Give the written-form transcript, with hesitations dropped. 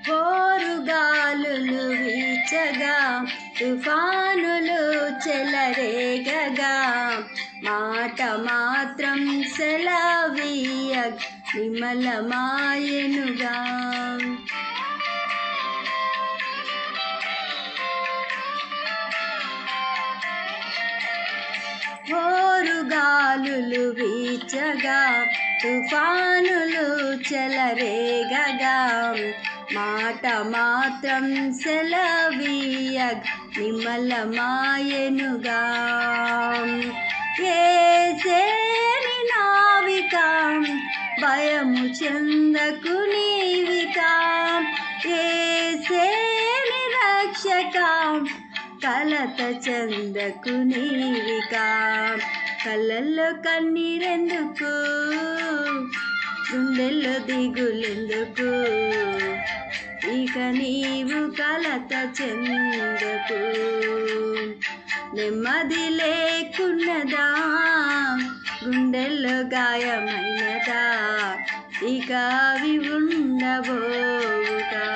హోరుగాలులు వీచగా తుఫానులు చెలరేగగా మాట మాత్రం సెలవీయ విమలమాయెనుగా. హోరుగాలులు వీచగా తుఫానులు చెలరేగగా మాట మాత్రం సెలవీయ విమలమాయెనుగా. యేసేని నావిక భయము చెందకు నీవిక, యేసేని రక్షక కలత చెందకు నీవిక. కళ్ళల్లో కన్నీరెందుకు, గుండెల్లో దిగులెందుకు, ఇక నీవు కలత చెందకు. నెమ్మది లేకున్నదా, గుండెల్లో గాయమైనదా, ఇక అవి ఉండబోవుగా.